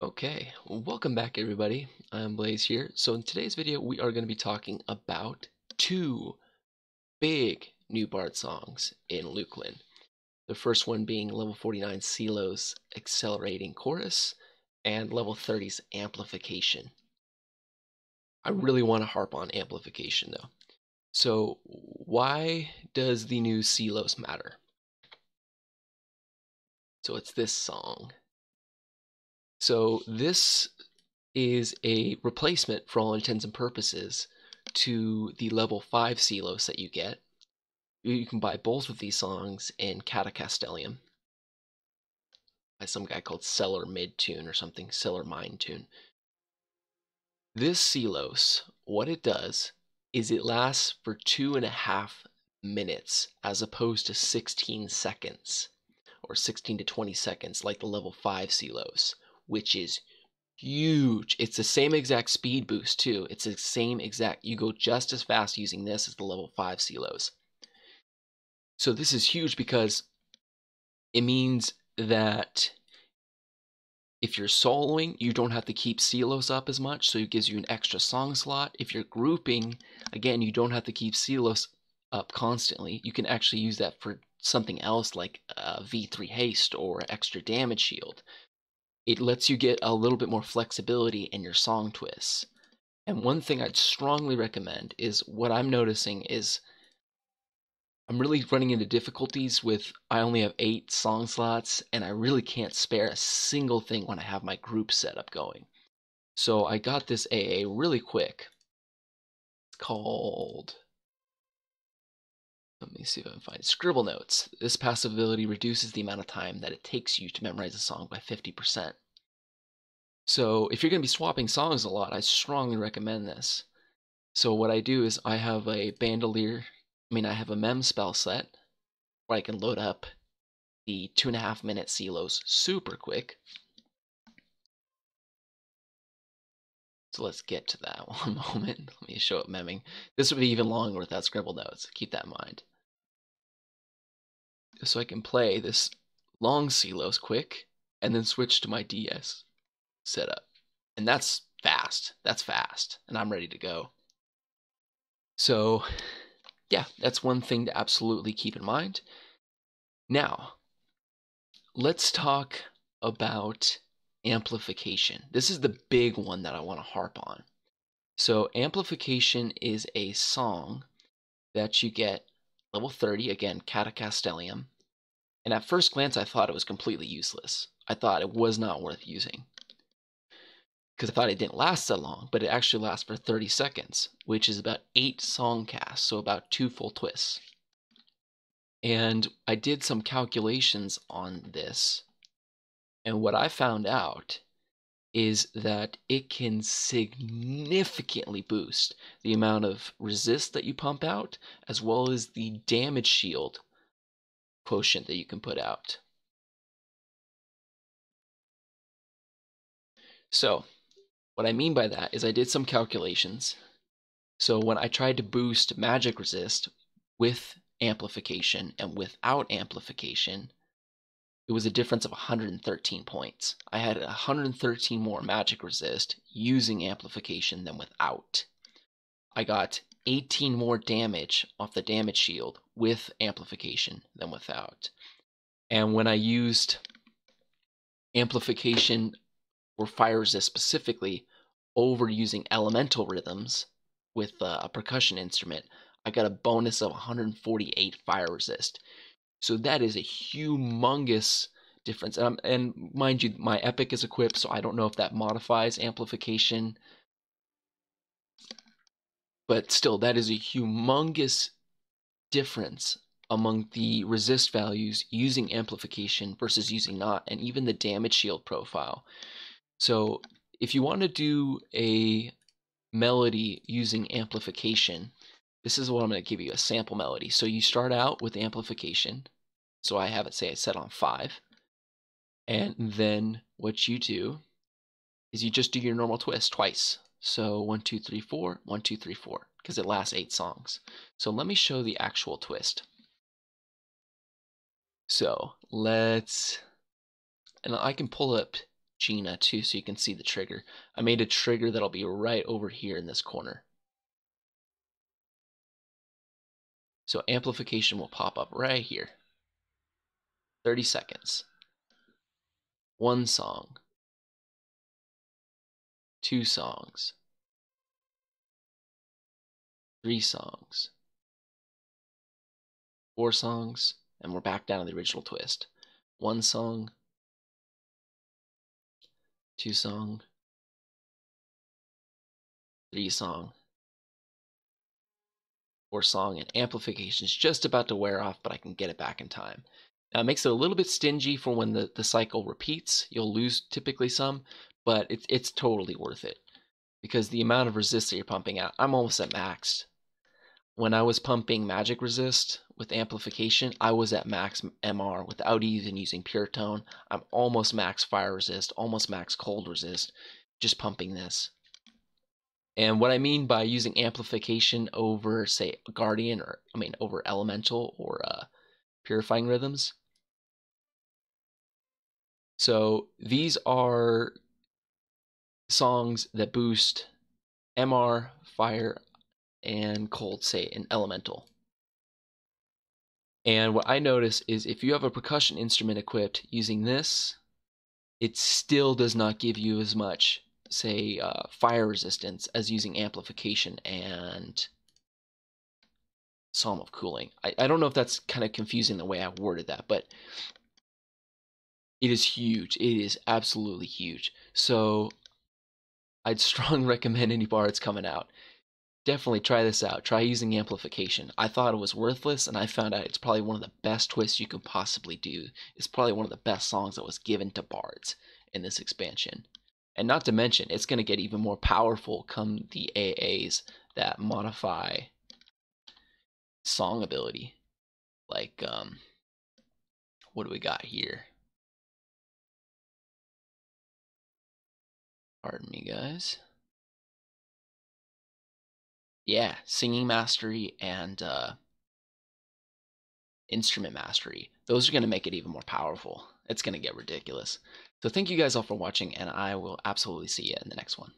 Okay, well, welcome back everybody. I'm Blaze here. So in today's video, we are going to be talking about two big new Bard songs in Luclin. The first one being level 49 CeeLo's Accelerating Chorus and level 30's Amplification. I really want to harp on Amplification though. So why does the new CeeLo's matter? So it's this song. So this is a replacement for all intents and purposes to the level 5 CeeLo's that you get. You can buy both of these songs in Catacastellium by some guy called Cellar Midtune or something, Cellar Mindtune. This CeeLo's, what it does is it lasts for 2.5 minutes as opposed to 16 seconds or 16 to 20 seconds like the level 5 CeeLo's, which is huge. It's the same exact speed boost too. It's the same exact, you go just as fast using this as the level 5 CeeLo's. So this is huge because it means that if you're soloing, you don't have to keep CeeLo's up as much, so it gives you an extra song slot. If you're grouping, again, you don't have to keep CeeLo's up constantly. You can actually use that for something else like V3 haste or extra damage shield. It lets you get a little bit more flexibility in your song twists. And one thing I'd strongly recommend is what I'm noticing is I'm really running into difficulties with I only have 8 song slots and I really can't spare a single thing when I have my group setup going. So I got this AA really quick. It's called, let me see if I can find it, Scribble Notes. This passive ability reduces the amount of time that it takes you to memorize a song by 50%. So if you're going to be swapping songs a lot, I strongly recommend this. So what I do is I have a bandolier, I have a mem spell set where I can load up the 2.5 minute CeeLo's super quick. So let's get to that one moment. Let me show up memming. This would be even longer without Scribble Notes. Keep that in mind. So I can play this long CeeLo's quick and then switch to my DS setup. And that's fast. That's fast. And I'm ready to go. So yeah, that's one thing to absolutely keep in mind. Now, let's talk about amplification. This is the big one that I want to harp on. So amplification is a song that you get level 30, again, Catacastellium. And at first glance, I thought it was completely useless. I thought it was not worth using because I thought it didn't last that long, but it actually lasts for 30 seconds, which is about 8 song casts, so about 2 full twists. And I did some calculations on this, and what I found out is that it can significantly boost the amount of resist that you pump out, as well as the damage shield quotient that you can put out. So what I mean by that is I did some calculations. So when I tried to boost magic resist with amplification and without amplification, it was a difference of 113 points. I had 113 more magic resist using amplification than without. I got 18 more damage off the damage shield with amplification than without. And when I used amplification for fire resist specifically over using elemental rhythms with a percussion instrument, I got a bonus of 148 fire resist. So that is a humongous difference. And mind you, my epic is equipped, so I don't know if that modifies amplification. But still, that is a humongous difference among the resist values using amplification versus using not, and even the damage shield profile. So if you want to do a melody using amplification, this is what I'm going to give you, a sample melody. So you start out with amplification. So I have it say I set on 5. And then what you do is you just do your normal twist twice. So 1, 2, 3, 4, 1, 2, 3, 4, because it lasts 8 songs. So let me show the actual twist. So let's, and I can pull up Gina too, so you can see the trigger. I made a trigger that'll be right over here in this corner. So amplification will pop up right here. 30 seconds. 1 song. 2 songs. 3 songs. 4 songs. And we're back down to the original twist. 1 song. 2 song. 3 song. 4 song, and amplification is just about to wear off, but I can get it back in time. Now, it makes it a little bit stingy for when the cycle repeats. You'll lose typically some, but it's totally worth it because the amount of resist that you're pumping out, I'm almost at max. When I was pumping magic resist with amplification, I was at max MR without even using pure tone. I'm almost max fire resist, almost max cold resist, just pumping this. And what I mean by using amplification over, say, Guardian, or over Elemental or Purifying Rhythms. So these are songs that boost MR, Fire, and Cold, say, in Elemental. And what I notice is if you have a percussion instrument equipped using this, it still does not give you as much, say, fire resistance as using amplification and Psalm of Cooling. I don't know if that's kind of confusing the way I worded that, but it is huge. It is absolutely huge. So I'd strongly recommend any bards coming out. Definitely try this out. Try using amplification. I thought it was worthless, and I found out it's probably one of the best twists you could possibly do. It's probably one of the best songs that was given to bards in this expansion. And not to mention, it's going to get even more powerful come the AAs that modify song ability. Like, what do we got here? Pardon me, guys. Yeah, singing mastery and instrument mastery. Those are going to make it even more powerful. It's going to get ridiculous. So thank you guys all for watching, and I will absolutely see you in the next one.